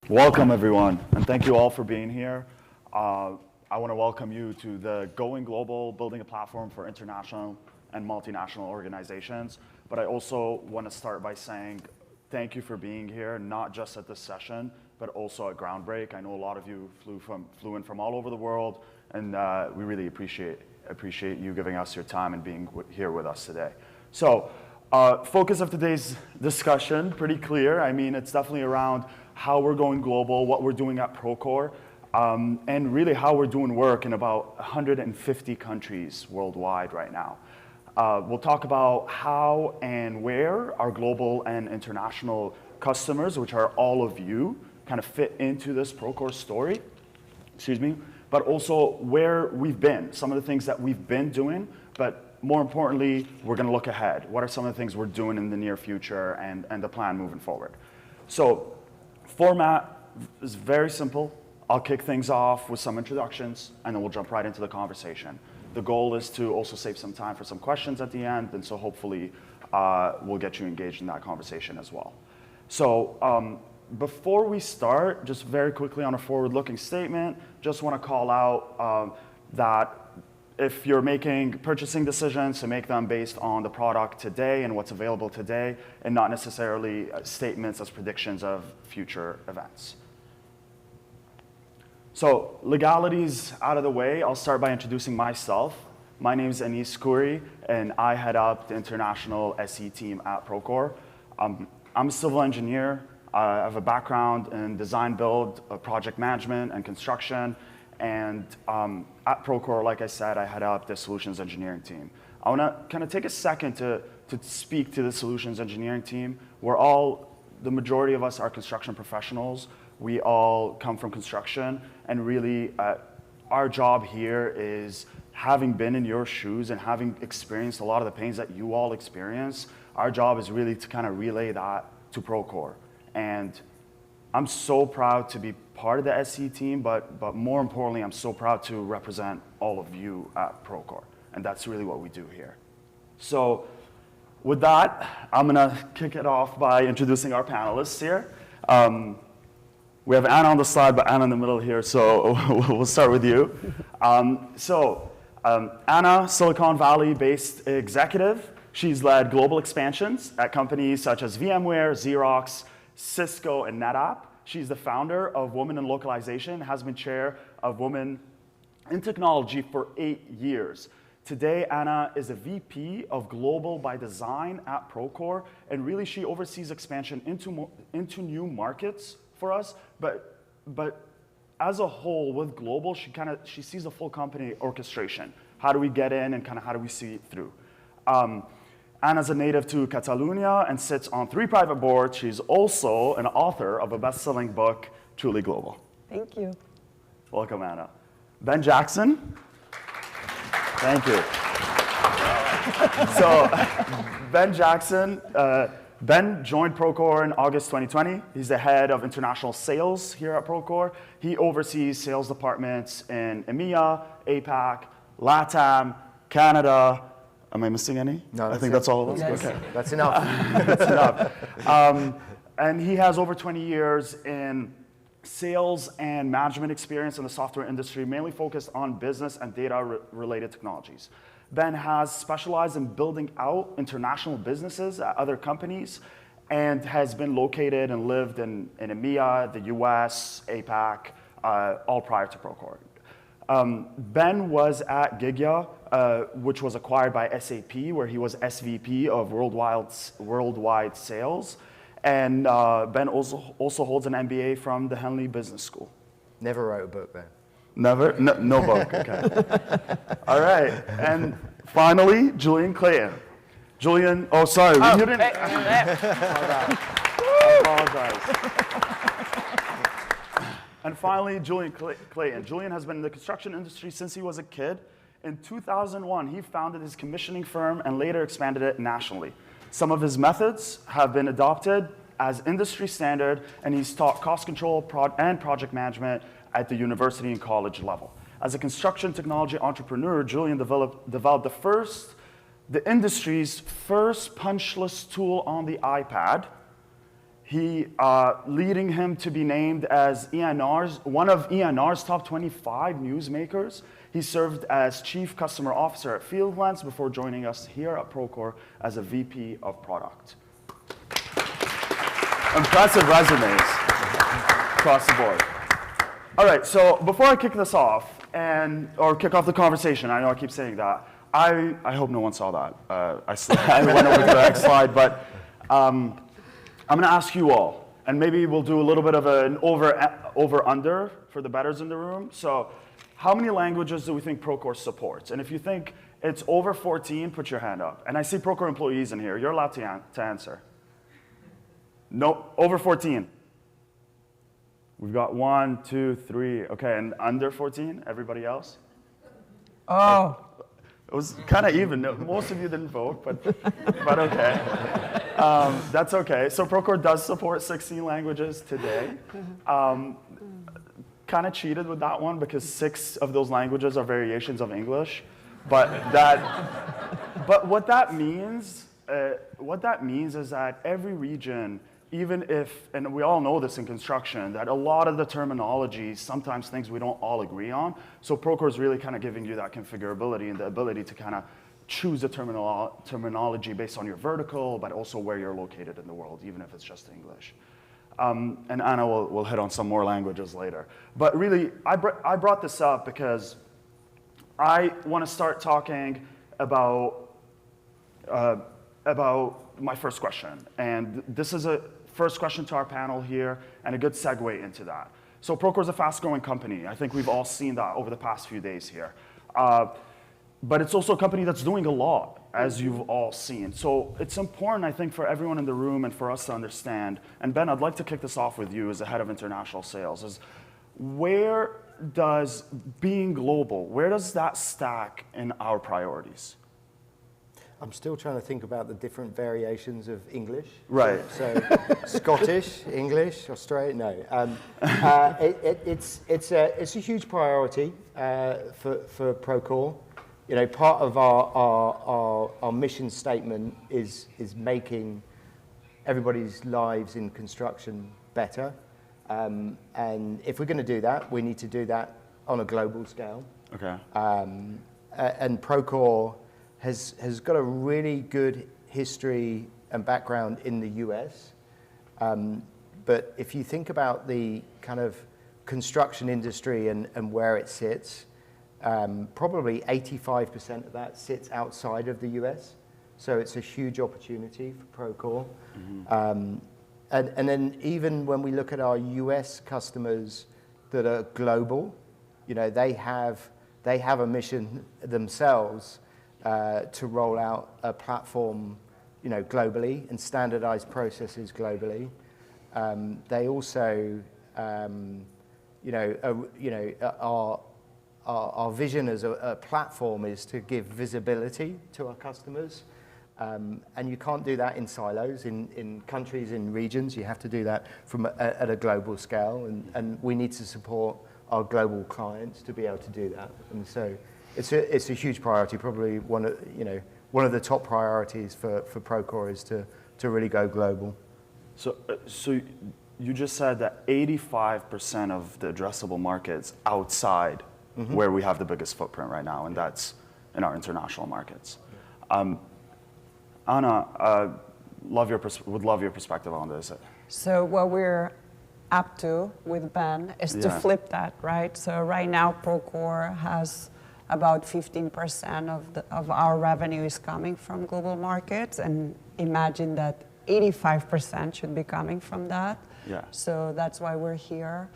Welcome, everyone, and thank you all for being here. I want to welcome you to the Going Global, Building a Platform for International and Multinational Organizations. But I also want to start by saying thank you for being here, not just at this session, but also at Groundbreak. I know a lot of you flew in from all over the world, and we really appreciate you giving us your time and being here with us today. So, focus of today's discussion, pretty clear. I mean, it's definitely around how we're going global, what we're doing at Procore, and really how we're doing work in about 150 countries worldwide right now. We'll talk about how and where our global and international customers, which are all of you, kind of fit into this Procore story, but also where we've been, some of the things that we've been doing, but more importantly, we're gonna look ahead. What are some of the things we're doing in the near future and the plan moving forward? So, format is very simple. I'll kick things off with some introductions, and then we'll jump right into the conversation. The goal is to also save some time for some questions at the end, and so hopefully we'll get you engaged in that conversation as well. So before we start, just very quickly on a forward-looking statement, just want to call out that if you're making purchasing decisions, to make them based on the product today and what's available today, and not necessarily statements as predictions of future events. So legalities out of the way, I'll start by introducing myself. My name is Anis Khoury, and I head up the international SE team at Procore. I'm a civil engineer. I have a background in design build, project management, and construction. And at Procore, like I said, I head up the solutions engineering team. I want to kind of take a second to speak to the solutions engineering team. The majority of us are construction professionals. We all come from construction, and really our job here is, having been in your shoes and having experienced a lot of the pains that you all experience, our job is really to kind of relay that to Procore. And I'm so proud to be part of the SE team, but more importantly, I'm so proud to represent all of you at Procore, and that's really what we do here. So with that, I'm gonna kick it off by introducing our panelists here. We have Anna on the slide, but Anna in the middle here, so we'll start with you. Anna, Silicon Valley-based executive. She's led global expansions at companies such as VMware, Xerox, Cisco, and NetApp. She's the founder of Women in Localization, has been chair of Women in Technology for 8 years. Today, Anna is a VP of Global by Design at Procore, and really she oversees expansion into new markets for us, but as a whole, with global, she sees the full company orchestration. How do we get in and kind of how do we see it through? Anna's a native to Catalonia and sits on 3 private boards. She's also an author of a best-selling book, Truly Global. Thank you. Welcome, Anna. Ben Jackson. Thank you. So, Ben Jackson, Ben joined Procore in August 2020. He's the head of international sales here at Procore. He oversees sales departments in EMEA, APAC, LATAM, Canada. Am I missing any? No, I think that's all of us. Yes. Okay. That's enough. That's enough. And he has over 20 years in sales and management experience in the software industry, mainly focused on business and data-related technologies. Ben has specialized in building out international businesses at other companies and has been located and lived in EMEA, the US, APAC, all prior to Procore. Ben was at Gigya, which was acquired by SAP, where he was SVP of worldwide sales. And Ben also holds an MBA from the Henley Business School. Never wrote a book, Ben. Never? No book, okay. All right, and finally, Julian Clayton. Julian, oh, sorry, you didn't. I apologize. And finally, Julian Clayton. Julian has been in the construction industry since he was a kid. In 2001, he founded his commissioning firm and later expanded it nationally. Some of his methods have been adopted as industry standard, and he's taught cost control and project management at the university and college level. As a construction technology entrepreneur, Julian developed the industry's first punchless tool on the iPad. Leading him to be named as one of ENR's top 25 newsmakers. He served as Chief Customer Officer at Fieldglass before joining us here at Procore as a VP of Product. Impressive resumes across the board. All right, so before I kick this off, or kick off the conversation, I know I keep saying that, I hope no one saw that. I went over to the next slide, but I'm going to ask you all, and maybe we'll do a little bit of an over-under for the bettors in the room. So how many languages do we think Procore supports? And if you think it's over 14, put your hand up. And I see Procore employees in here. You're allowed to answer. No, over 14. We've got 1, 2, 3. Okay, and under 14, everybody else? Oh. It was kind of even. Most of you didn't vote, but okay. That's okay. So Procore does support 16 languages today. Kind of cheated with that one because 6 of those languages are variations of English. But what that means is that every region, even if, and we all know this in construction, that a lot of the terminology, sometimes things we don't all agree on. So Procore is really kind of giving you that configurability and the ability to kind of choose a terminology based on your vertical, but also where you're located in the world, even if it's just English. And Anna will hit on some more languages later. But really, I brought this up because I want to start talking about my first question. And this is a first question to our panel here, and a good segue into that. So Procore is a fast-growing company. I think we've all seen that over the past few days here. But it's also a company that's doing a lot, as you've all seen. So it's important, I think, for everyone in the room and for us to understand, and Ben, I'd like to kick this off with you as the head of international sales, is where does being global, where does that stack in our priorities? I'm still trying to think about the different variations of English. Right. So Scottish, English, Australian, no. It's a huge priority for Procore. You know, part of our mission statement is making everybody's lives in construction better. And if we're going to do that, we need to do that on a global scale. Okay. And Procore has got a really good history and background in the US. But if you think about the kind of construction industry and where it sits, probably 85% of that sits outside of the US. So it's a huge opportunity for Procore. Mm-hmm. And then even when we look at our US customers that are global, you know, they have a mission themselves to roll out a platform, you know, globally and standardize processes globally. They also, our vision as a platform is to give visibility to our customers. And you can't do that in silos, in countries, in regions. You have to do that at a global scale, and we need to support our global clients to be able to do that. And so it's a huge priority. Probably one of the top priorities for Procore is to really go global. So you just said that 85% of the addressable markets outside mm-hmm. where we have the biggest footprint right now, and that's in our international markets. Anna, would love your perspective on this. So what we're up to with Ben is to flip that, right? So right now Procore has about 15% of our revenue is coming from global markets, and imagine that 85% should be coming from that. Yeah. So that's why we're here.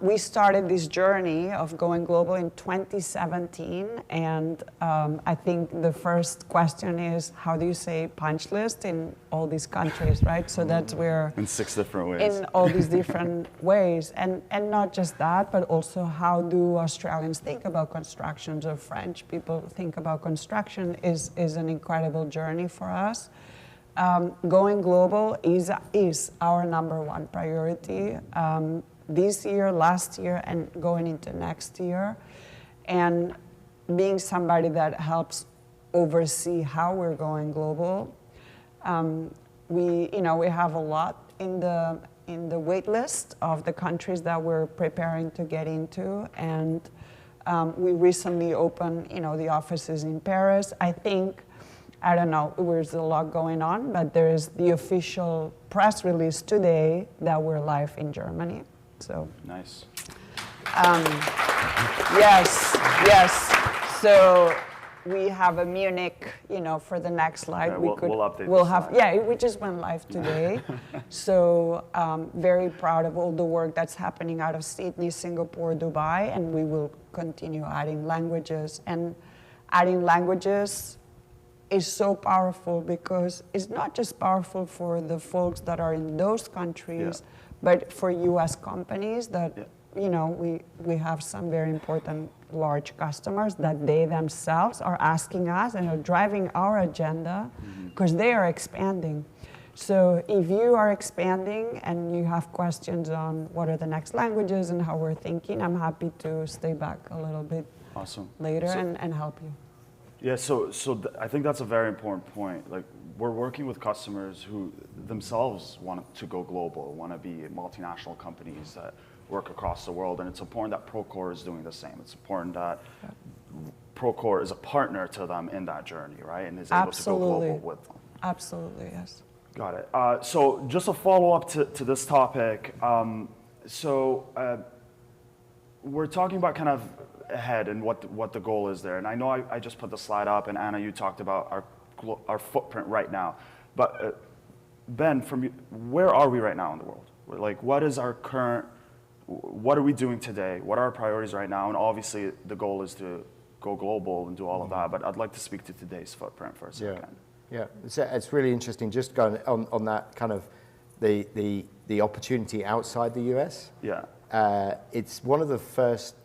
We started this journey of going global in 2017, and I think the first question is, how do you say punch list in all these countries, right? So that's where... In 6 different ways. In all these different ways. And not just that, but also how do Australians think about construction, or French people think about construction is an incredible journey for us. Going global is our #1 priority. This year, last year, and going into next year, and being somebody that helps oversee how we're going global. we have a lot in the wait list of the countries that we're preparing to get into, and we recently opened, the offices in Paris. I think, I don't know, there's a lot going on, but there is the official press release today that we're live in Germany. So nice. Yes. So we have a Munich, for the next slide. Okay, we'll update We'll the have, slide. yeah, we just went live today. So very proud of all the work that's happening out of Sydney, Singapore, Dubai, and we will continue adding languages. And adding languages is so powerful because it's not just powerful for the folks that are in those countries, but for US companies that, we have some very important large customers that they themselves are asking us and are driving our agenda because they are expanding. So if you are expanding and you have questions on what are the next languages and how we're thinking, I'm happy to stay back a little bit later and help you. Yeah, I think that's a very important point. Like, we're working with customers who themselves want to go global, want to be multinational companies that work across the world, and it's important that Procore is doing the same. It's important that Procore is a partner to them in that journey, right? And is able to go global with them. Absolutely, yes. Got it. So just a follow-up to this topic. We're talking about kind of ahead and what the goal is there. And I know I just put the slide up, and Anna, you talked about our footprint right now. But Ben, where are we right now in the world? Like, what are we doing today? What are our priorities right now? And obviously, the goal is to go global and do all of that. But I'd like to speak to today's footprint for a second. Yeah. It's really interesting. Just going on that kind of the opportunity outside the US. Yeah. It's one of the first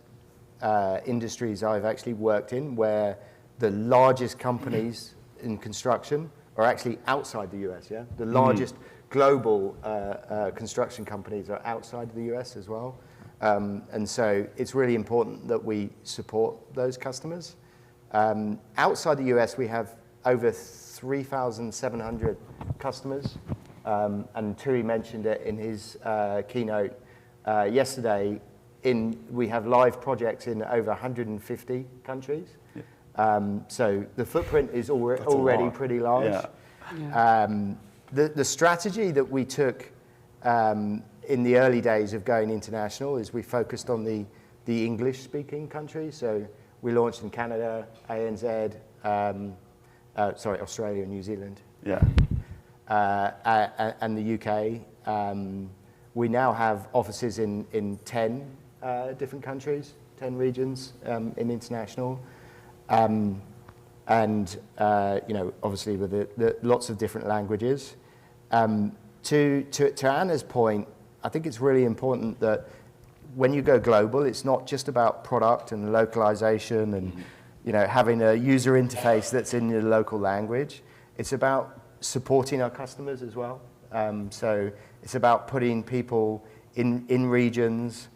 industries I've actually worked in where the largest companies in construction are actually outside the US. Yeah. The largest global construction companies are outside the US as well. And so it's really important that we support those customers. Outside the US, we have over 3,700 customers. And Turi mentioned it in his keynote yesterday. We have live projects in over 150 countries. Yeah. So the footprint is already pretty large. Yeah. The strategy that we took in the early days of going international is we focused on the English-speaking countries. So we launched in Canada, ANZ, Australia and New Zealand. Yeah. And the UK. We now have offices in 10 different countries, 10 regions in international. And obviously with the lots of different languages. To Anna's point, I think it's really important that when you go global, it's not just about product and localization and having a user interface that's in your local language. It's about supporting our customers as well. So it's about putting people in regions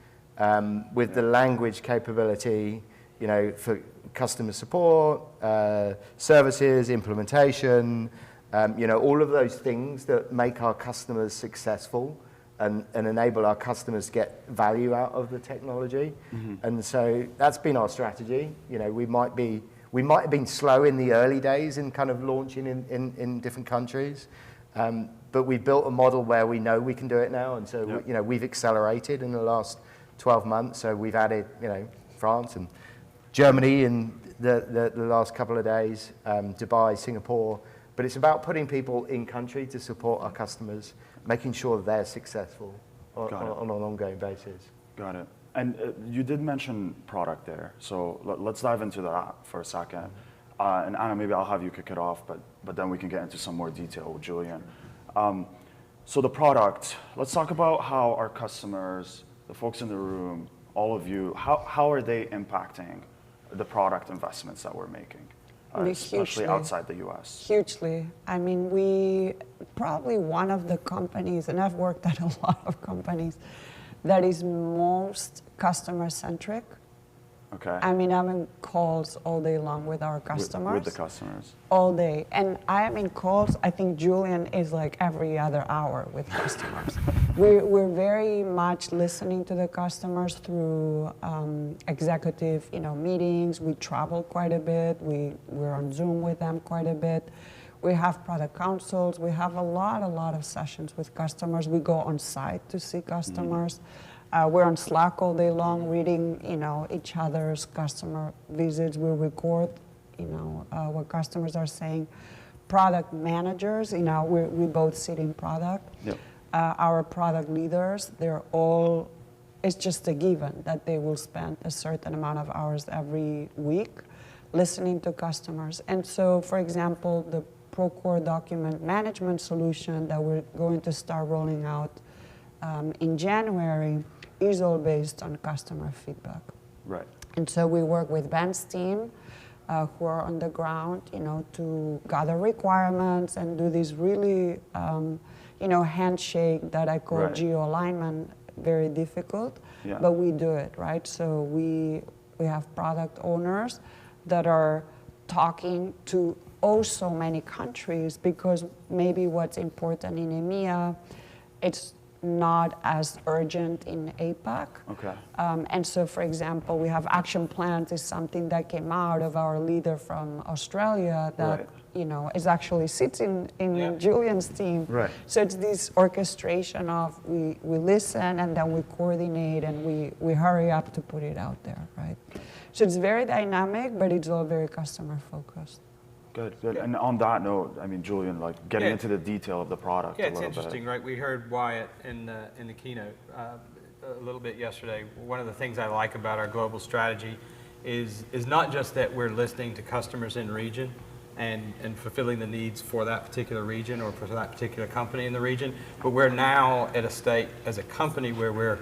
with the language capability, for customer support, services, implementation, all of those things that make our customers successful and enable our customers to get value out of the technology. And so that's been our strategy. We might have been slow in the early days in kind of launching in different countries, but we built a model where we know we can do it now. And so we've accelerated in the last 12 months. So we've added France and Germany in the last couple of days, Dubai, Singapore. But it's about putting people in country to support our customers, making sure they're successful on an ongoing basis. Got it. And you did mention product there, so let's dive into that for a second. And Anna, maybe I'll have you kick it off, but then we can get into some more detail with Julian. So the product, let's talk about how our customers, the folks in the room, all of you, how are they impacting the product investments that we're making? Especially outside the US. Hugely. I mean, we probably one of the companies, and I've worked at a lot of companies, that is most customer-centric. Okay. I mean, I'm in calls all day long with our customers. With the customers. All day. And I am in calls, I think Julian is like every other hour with customers. We're very much listening to the customers through executive meetings. We travel quite a bit. We're on Zoom with them quite a bit. We have product councils. We have a lot of sessions with customers. We go on site to see customers. We're on Slack all day long, reading, each other's customer visits. We record, what customers are saying. Product managers, we both sit in product. Yep. Our product leaders, it's just a given that they will spend a certain amount of hours every week listening to customers. And so, for example, the Procore document management solution that we're going to start rolling out in January is all based on customer feedback. Right. And so we work with Ben's team who are on the ground, to gather requirements and do this really, handshake that I call Right. geo-alignment, very difficult, Yeah. but we do it, right? So we have product owners that are talking to so many countries, because maybe what's important in EMEA, it's not as urgent in APAC. Okay. And so, for example, we have action plans is something that came out of our leader from Australia that, Right. is actually sits in Julian's team. Right. So it's this orchestration of we listen and then we coordinate and we hurry up to put it out there, right? So it's very dynamic, but it's all very customer focused. Good. And on that note, I mean, Julian, getting into the detail of the product Yeah, a it's little interesting, right? We heard Wyatt in the keynote a little bit yesterday. One of the things I like about our global strategy is not just that we're listening to customers in region and fulfilling the needs for that particular region or for that particular company in the region, but we're now at a state as a company where we're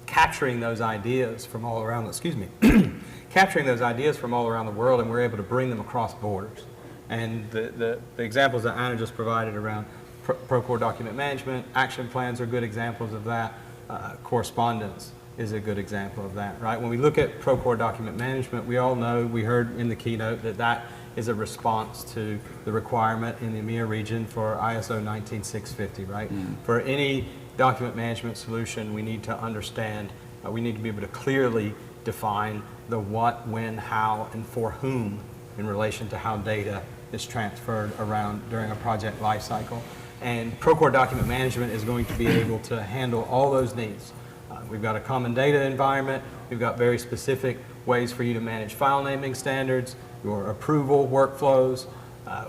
capturing those ideas from all around, capturing those ideas from all around the world, and we're able to bring them across borders. And the examples that Anna just provided around Procore document management, action plans are good examples of that. Correspondence is a good example of that, right? When we look at Procore document management, we all know, we heard in the keynote that is a response to the requirement in the EMEA region for ISO 19650, right? For any document management solution, we need to understand, we need to be able to clearly define the what, when, how, and for whom in relation to how data is transferred around during a project lifecycle. And Procore document management is going to be able to handle all those needs. We've got a common data environment. We've got very specific ways for you to manage file naming standards, your approval workflows.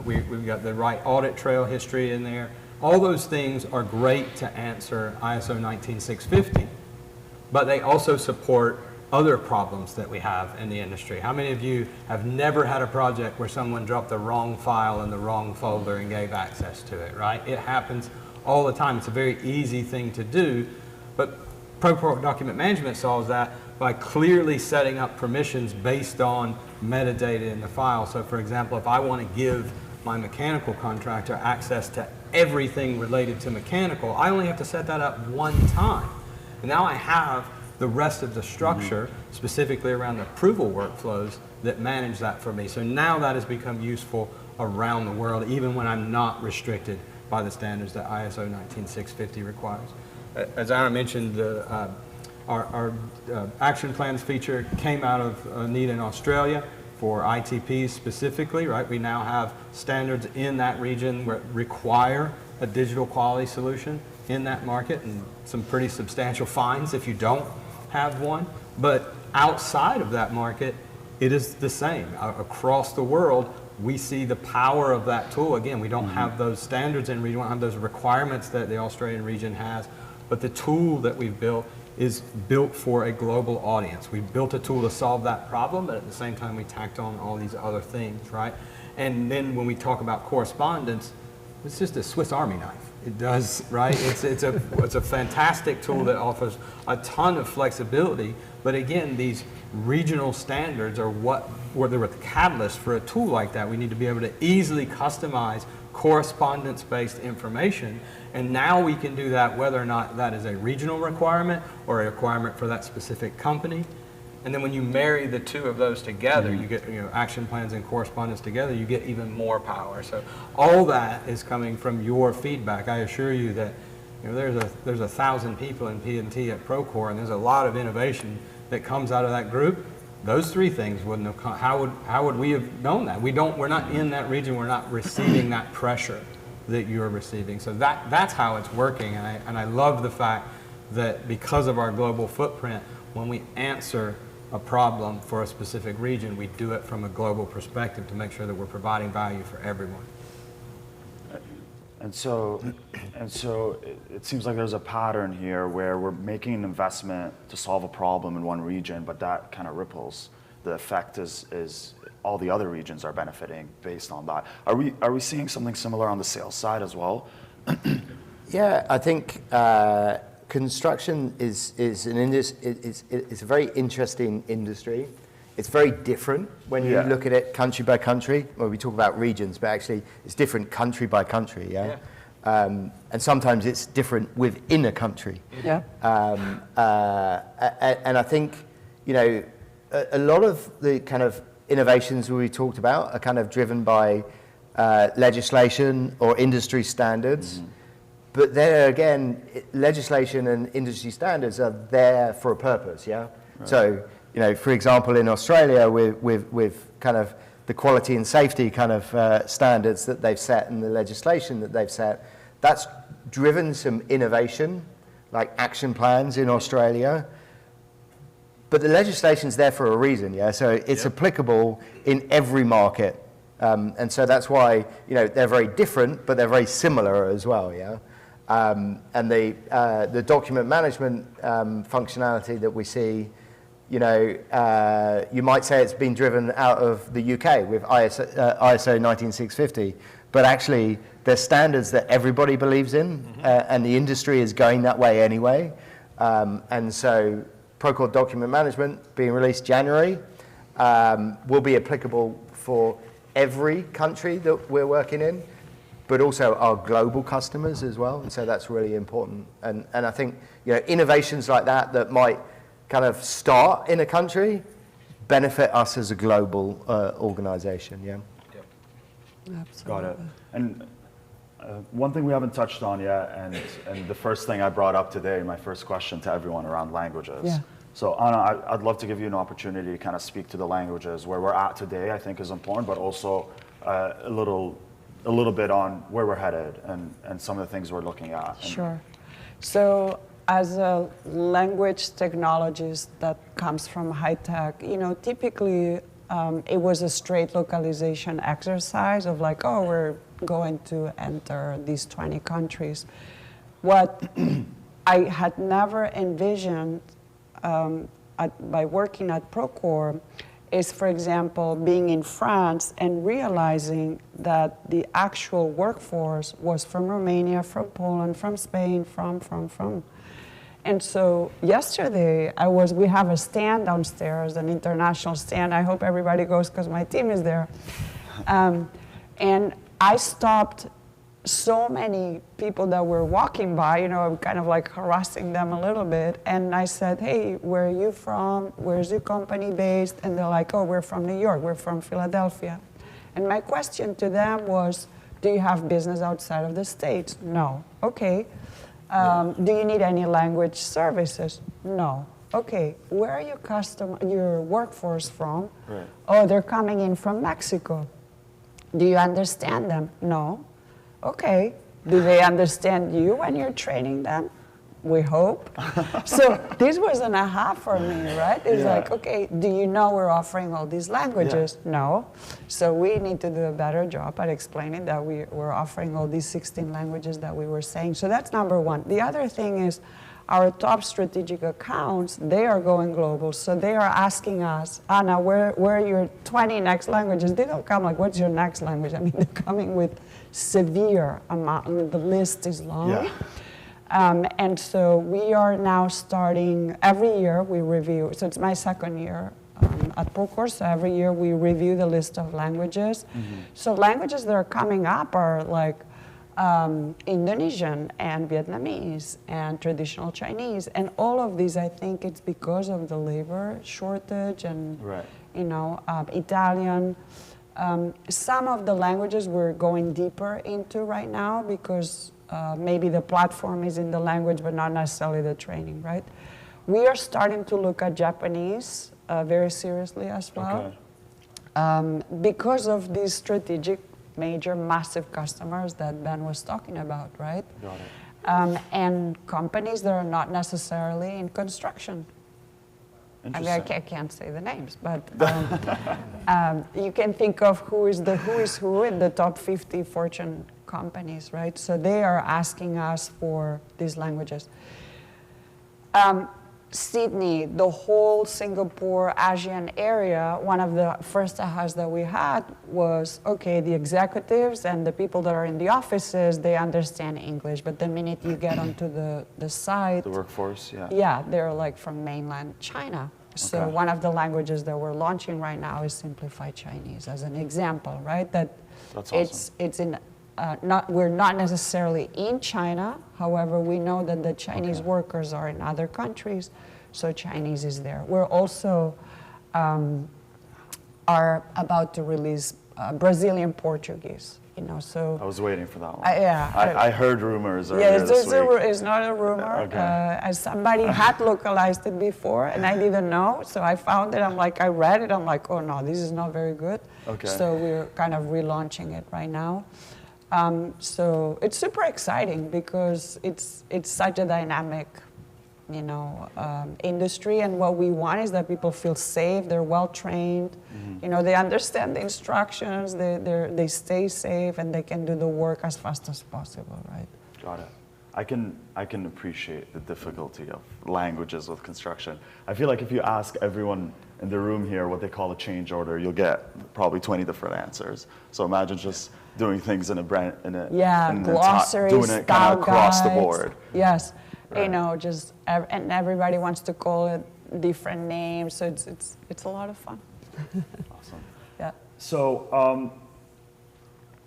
We've got the right audit trail history in there. All those things are great to answer ISO 19650, but they also support other problems that we have in the industry. How many of you have never had a project where someone dropped the wrong file in the wrong folder and gave access to it, right? It happens all the time. It's a very easy thing to do, but Procore document management solves that by clearly setting up permissions based on metadata in the file. So for example, if I want to give my mechanical contractor access to everything related to mechanical, I only have to set that up one time. And now I have the rest of the structure, specifically around the approval workflows, that manage that for me. So now that has become useful around the world, even when I'm not restricted by the standards that ISO 19650 requires. As Aaron mentioned, our action plans feature came out of a need in Australia for ITPs specifically, right? We now have standards in that region that require a digital quality solution in that market, and some pretty substantial fines if you don't have one. But outside of that market, it is the same. Across the world, we see the power of that tool. Again, we don't have those standards in region, we don't have those requirements that the Australian region has, but the tool that we've built is built for a global audience. We built a tool to solve that problem, but at the same time we tacked on all these other things, right? And then when we talk about correspondence, it's just a Swiss Army knife. It does, right? It's a fantastic tool that offers a ton of flexibility, but again, these regional standards are where they're the catalyst for a tool like that. We need to be able to easily customize correspondence-based information, and now we can do that whether or not that is a regional requirement or a requirement for that specific company. And then when you marry the two of those together, you get action plans and correspondence together, you get even more power. So all that is coming from your feedback. I assure you that there's 1,000 people in P&T at Procore, and there's a lot of innovation that comes out of that group. Those three things wouldn't have come. How would we have known that? We're not in that region. We're not receiving that pressure that you're receiving. So that's how it's working. And I love the fact that because of our global footprint, when we answer a problem for a specific region, we do it from a global perspective to make sure that we're providing value for everyone. And so it seems like there's a pattern here where we're making an investment to solve a problem in one region, but that kind of ripples. The effect is all the other regions are benefiting based on that. Are we seeing something similar on the sales side as well? Yeah, I think construction is a very interesting industry. It's very different when you look at it country by country. Well, we talk about regions, but actually it's different country by country. And sometimes it's different within a country. And I think a lot of the kind of innovations we talked about are kind of driven by legislation or industry standards. But there again, legislation and industry standards are there for a purpose, Right. So, for example, in Australia, with kind of the quality and safety kind of standards that they've set and the legislation that they've set, that's driven some innovation, like action plans in Australia. But the legislation's there for a reason, So it's applicable in every market. And so that's why, they're very different, but they're very similar as well, And the document management functionality that we see, you might say it's been driven out of the UK with ISO 19650, but actually there's standards that everybody believes in, and the industry is going that way anyway. And so Procore document management being released January will be applicable for every country that we're working in, but also our global customers as well. And so that's really important. And I think innovations like that might kind of start in a country benefit us as a global organization. Absolutely. Got it. And one thing we haven't touched on yet, and the first thing I brought up today, my first question to everyone around languages. So Anna, I'd love to give you an opportunity to kind of speak to the languages. Where we're at today, I think, is important, but also a little bit on where we're headed and some of the things we're looking at. Sure. So as a language technologist that comes from high tech, typically it was a straight localization exercise of like, oh, we're going to enter these 20 countries. What I had never envisioned by working at Procore is, for example, being in France and realizing that the actual workforce was from Romania, from Poland, from Spain, from. And so yesterday, we have a stand downstairs, an international stand. I hope everybody goes because my team is there. And I stopped so many people that were walking by, kind of like harassing them a little bit. And I said, hey, where are you from? Where's your company based? And they're like, oh, we're from New York. We're from Philadelphia. And my question to them was, do you have business outside of the States? No. Okay. Do you need any language services? No. Okay. Where are your workforce from? Right. Oh, they're coming in from Mexico. Do you understand them? No. Okay, do they understand you when you're training them? We hope. So this was an aha for me, right? It's like, okay, do you know we're offering all these languages? No. So we need to do a better job at explaining that we're offering all these 16 languages that we were saying. So that's number one. The other thing is our top strategic accounts, they are going global. So they are asking us, Anna, where are your 20 next languages? They don't come like, what's your next language? I mean, they're coming with severe amount. The list is long. And so we are now starting, every year we review, so it's my second year at Procore, so every year we review the list of languages. So languages that are coming up are like Indonesian and Vietnamese and traditional Chinese. And all of these, I think it's because of the labor shortage and, Right. Italian. Some of the languages we're going deeper into right now because maybe the platform is in the language, but not necessarily the training, right? We are starting to look at Japanese very seriously as well. Okay. Because of these strategic, major, massive customers that Ben was talking about, right? Got it. And companies that are not necessarily in construction. I mean, I can't say the names, but you can think of who is who in the top 50 Fortune companies, right? So they are asking us for these languages. Sydney, the whole Singapore, ASEAN area, one of the first ahas that we had was, okay, the executives and the people that are in the offices, they understand English, but the minute you get onto the site... The workforce, yeah. Yeah, they're like from mainland China. So Okay. one of the languages that we're launching right now is Simplified Chinese, as an example, right? That's awesome. It's in... we're not necessarily in China. However, we know that the Chinese workers are in other countries, so Chinese is there. We're also are about to release Brazilian Portuguese. So I was waiting for that one. I heard rumors earlier this week. It's not a rumor. Okay. As somebody had localized it before, and I didn't know, so I found it. I read it. I'm like, oh no, this is not very good. Okay. So we're kind of relaunching it right now. So it's super exciting because it's such a dynamic, industry, and what we want is that people feel safe, they're well trained, they understand the instructions, they stay safe, and they can do the work as fast as possible, right? Got it. I can appreciate the difficulty of languages with construction. I feel like if you ask everyone in the room here what they call a change order, you'll get probably 20 different answers. So imagine just doing things in a glossaries, doing it kind of across the guides. board. Yes, Right. and everybody wants to call it different names, so it's a lot of fun. Awesome. Yeah. So,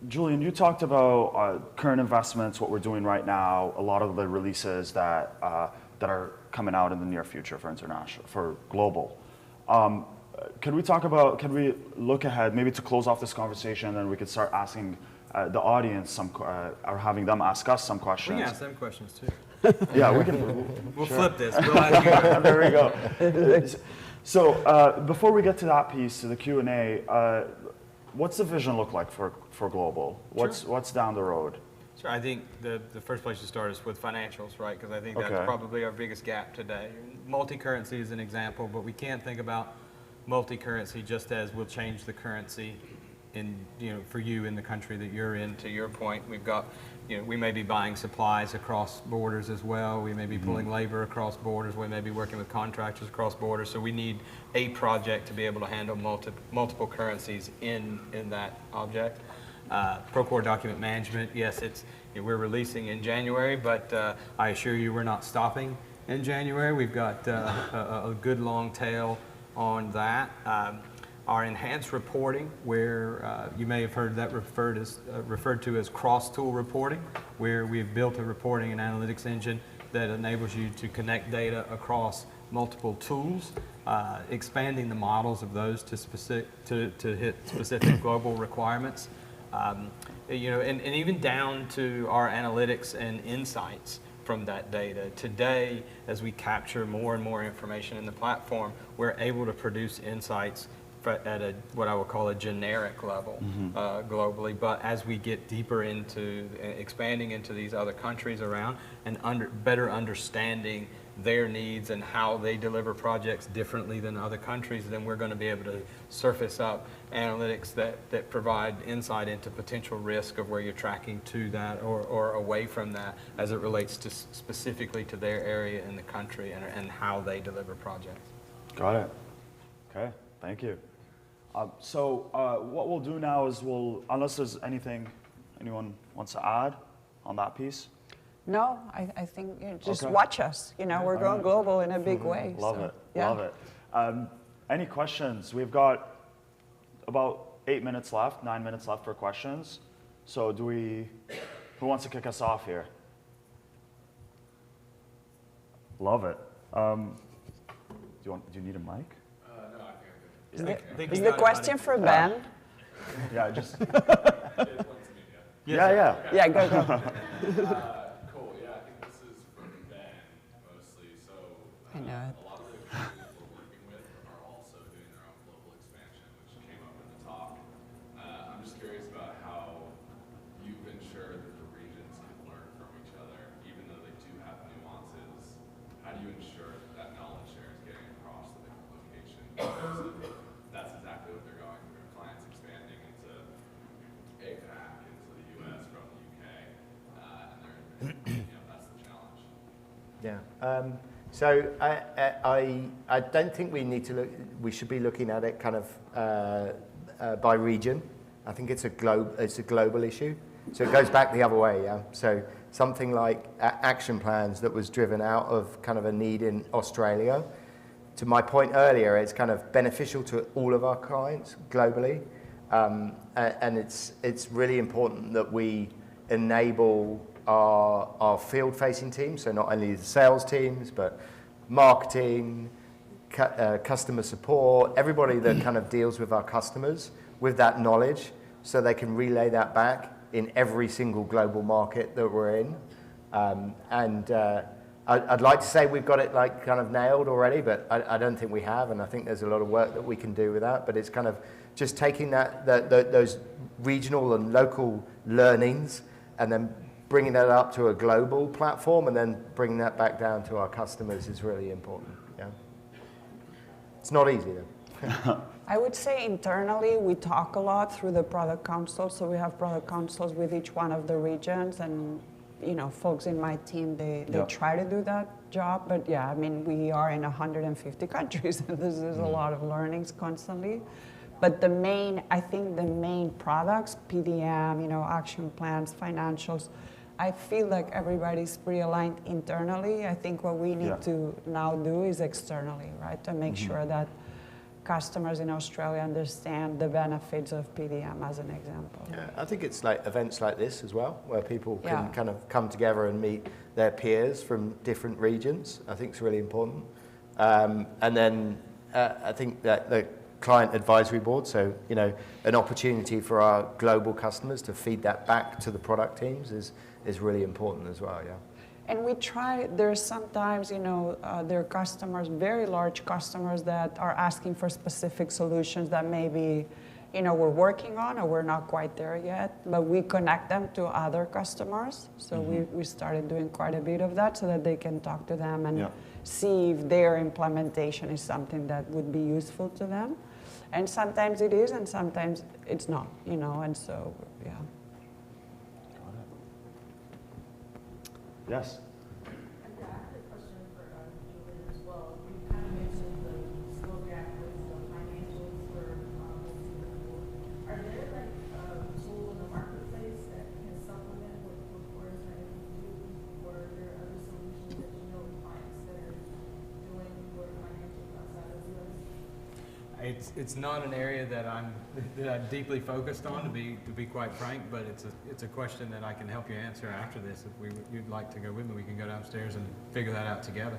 Julian, you talked about current investments, what we're doing right now, a lot of the releases that are coming out in the near future for international, for global. Can we look ahead, maybe to close off this conversation, and then we could start asking the audience or having them ask us some questions. We can ask them questions too. Yeah, we can. We'll sure. flip this. We'll ask you. There we go. So before we get to that piece, to the Q&A, what's the vision look like for global? What's down the road? Sure. I think the first place to start is with financials, right? Because I think that's Okay. probably our biggest gap today. Multi-currency is an example, but we can't think about multi-currency just as we'll change the currency for you in the country that you're in. To your point, we've got, we may be buying supplies across borders as well. We may be pulling labor across borders. We may be working with contractors across borders. So we need a project to be able to handle multiple currencies in that object. Procore document management, yes, we're releasing in January, but I assure you we're not stopping in January. We've got a good long tail on that. Our enhanced reporting, where you may have heard that referred to as cross-tool reporting, where we've built a reporting and analytics engine that enables you to connect data across multiple tools, expanding the models of those to hit specific global requirements. And even down to our analytics and insights from that data. Today, as we capture more and more information in the platform, we're able to produce insights at what I would call a generic level globally. But as we get deeper into expanding into these other countries around and better understanding their needs and how they deliver projects differently than other countries, then we're going to be able to surface up analytics that provide insight into potential risk of where you're tracking to that or away from that as it relates to specifically to their area in the country and how they deliver projects. Got it. Okay, thank you. So what we'll do now is unless there's anything anyone wants to add on that piece. No, I think just Okay. watch us. We're going global in a big way. Love so, it. yeah. Love it. Any questions? We've got about 9 minutes left for questions. So do we Who wants to kick us off here? Love it. Do you need a mic? No, I think Is the question for Ben? Yeah, just. I did. Yeah. Yeah, go. Cool. Yeah, I think this is for Ben mostly. So I know it. a lot of the companies we're working with are also doing their own global expansion, which came up in the talk. I'm just curious about how you've ensured that the regions can learn from each other, even though they do have nuances. How do you ensure that that knowledge share is getting across the different locations? Because that's exactly what they're going through. Clients expanding into APAC, into the US from the UK, and that's the challenge. Yeah. So I don't think we need to look. We should be looking at it kind of by region. I think it's a global issue. So it goes back the other way. Yeah. So something like action plans that was driven out of kind of a need in Australia. To my point earlier, it's kind of beneficial to all of our clients globally, and it's really important that we enable our field-facing teams, so not only the sales teams, but marketing, customer support, everybody that kind of deals with our customers with that knowledge, so they can relay that back in every single global market that we're in. I'd like to say we've got it like kind of nailed already, but I don't think we have, and I think there's a lot of work that we can do with that. But it's kind of just taking those regional and local learnings and then bringing that up to a global platform and then bringing that back down to our customers is really important. Yeah, it's not easy though. I would say internally we talk a lot through the product council. So we have product councils with each one of the regions, and folks in my team, they try to do that job. But yeah, I mean, we are in 150 countries, and this is a lot of learnings constantly. But I think the main products, PDM, action plans, financials, I feel like everybody's pretty aligned internally. I think what we need to now do is externally, right? To make sure that customers in Australia understand the benefits of PDM, as an example. Yeah, I think it's like events like this as well, where people can kind of come together and meet their peers from different regions. I think it's really important. And then I think that the client advisory board, so an opportunity for our global customers to feed that back to the product teams is really important as well. Yeah. And we try, there's sometimes, there are customers, very large customers that are asking for specific solutions that maybe, we're working on or we're not quite there yet, but we connect them to other customers. So we started doing quite a bit of that so that they can talk to them and see if their implementation is something that would be useful to them. And sometimes it is, and sometimes it's not, and so, yeah. Yes. And I had a question for Julian as well. You kind of mentioned the slow gap with the financials for Multinational. Are there like a tool in the marketplace that can supplement what Procore is trying to do, or are there other solutions that clients that are doing for financials outside of the US? It's not an area that I'm deeply focused on, to be quite frank, but it's a question that I can help you answer after this. If you'd like to go with me, we can go downstairs and figure that out together.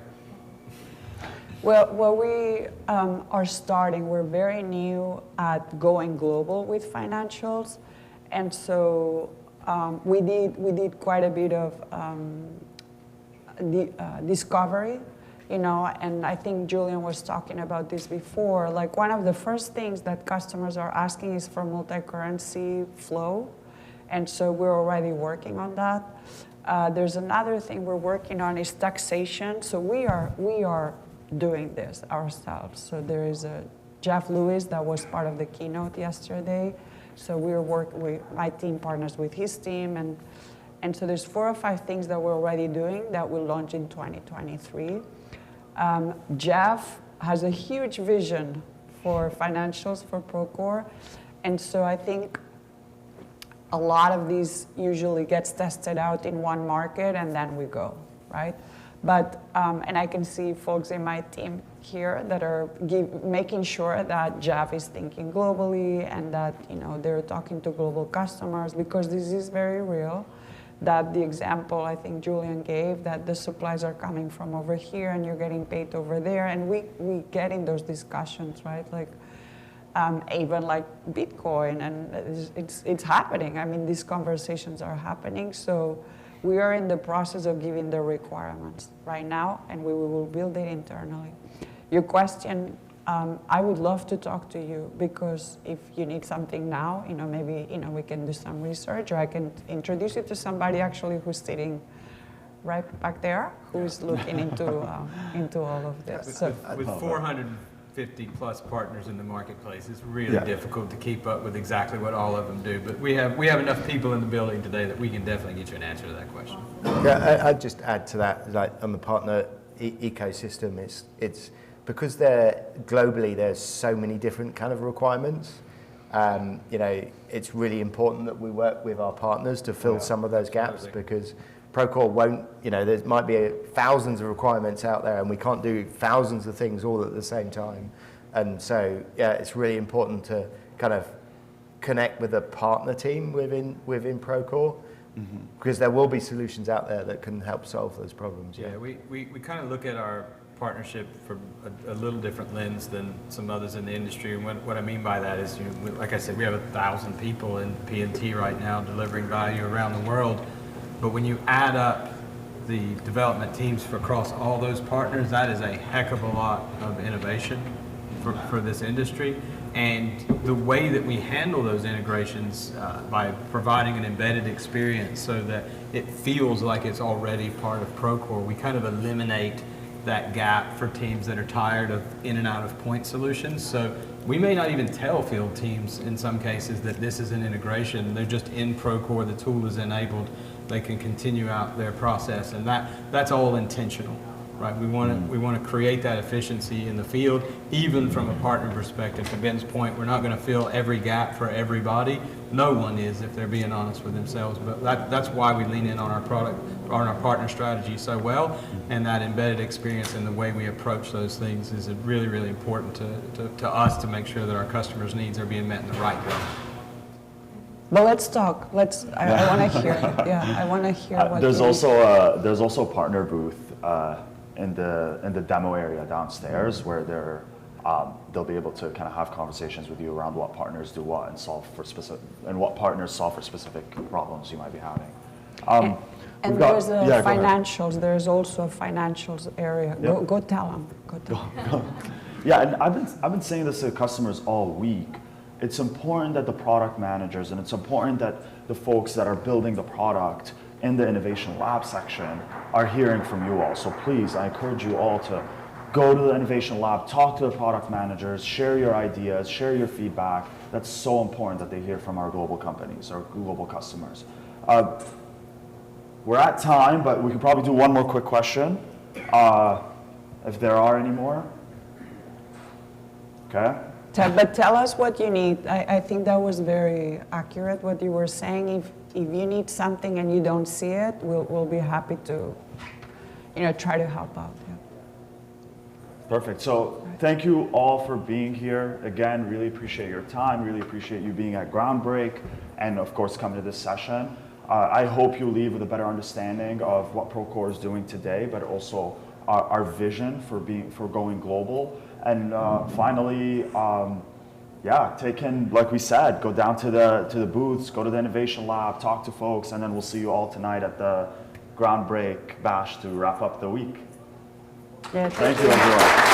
Well, we are starting. We're very new at going global with financials, and so we did quite a bit of discovery. And I think Julian was talking about this before. Like, one of the first things that customers are asking is for multi-currency flow. And so we're already working on that. There's another thing we're working on is taxation. So we are doing this ourselves. So there is Jeff Lewis that was part of the keynote yesterday. So my team partners with his team. And so there's 4 or 5 things that we're already doing that will launch in 2023. Jeff has a huge vision for financials for Procore, and so I think a lot of these usually gets tested out in one market and then we go, right? But, and I can see folks in my team here that are making sure that Jeff is thinking globally and that they're talking to global customers, because this is very real. that the example I think Julian gave, that the supplies are coming from over here and you're getting paid over there, and we get in those discussions, right? Like even like Bitcoin, and it's happening. I mean, these conversations are happening. So we are in the process of giving the requirements right now, and we will build it internally. Your question, I would love to talk to you, because if you need something now, maybe we can do some research, or I can introduce you to somebody actually who's sitting right back there, who's looking into all of this. With 450 plus partners in the marketplace, it's really difficult to keep up with exactly what all of them do. But we have enough people in the building today that we can definitely get you an answer to that question. Yeah, I'd just add to that, like on the partner ecosystem, it's because globally there's so many different kind of requirements. It's really important that we work with our partners to fill some of those gaps, because Procore won't, there might be thousands of requirements out there and we can't do thousands of things all at the same time. And so, it's really important to kind of connect with a partner team within Procore, because there will be solutions out there that can help solve those problems. Yeah, we kind of look at our partnership from a little different lens than some others in the industry. And what I mean by that is, like I said, we have 1,000 people in P&T right now delivering value around the world. But when you add up the development teams across all those partners, that is a heck of a lot of innovation for this industry. And the way that we handle those integrations by providing an embedded experience so that it feels like it's already part of Procore, we kind of eliminate that gap for teams that are tired of in and out of point solutions. So we may not even tell field teams in some cases that this is an integration. They're just in Procore, the tool is enabled, they can continue out their process, and that's all intentional, right? We want to create that efficiency in the field, even from a partner perspective. To Ben's point, we're not going to fill every gap for everybody. No one is, if they're being honest with themselves. But that's why we lean in on our product, on our partner strategy so well, and that embedded experience and the way we approach those things is really, really important to us to make sure that our customers' needs are being met in the right way. But let's talk. I want to hear. Yeah, I want to hear what. There's also a partner booth in the demo area downstairs where they'll be able to kind of have conversations with you around what partners do what and what partners solve for specific problems you might be having. And there's financials. There's also a financials area. Yep. Go tell them. Go tell them. Yeah, and I've been saying this to customers all week. It's important that the product managers and it's important that the folks that are building the product in the innovation lab section are hearing from you all. So please, I encourage you all to go to the innovation lab, talk to the product managers, share your ideas, share your feedback. That's so important that they hear from our global companies, our global customers. We're at time, but we can probably do one more quick question, if there are any more. Okay. But tell us what you need. I think that was very accurate what you were saying. If you need something and you don't see it, we'll be happy to, try to help out. Yeah. Perfect. So thank you all for being here. Again, really appreciate your time. Really appreciate you being at Groundbreak, and of course coming to this session. I hope you leave with a better understanding of what Procore is doing today, but also our vision for going global. And finally, like we said, go down to the booths, go to the innovation lab, talk to folks, and then we'll see you all tonight at the Groundbreak Bash to wrap up the week. Yeah, thank you, everyone.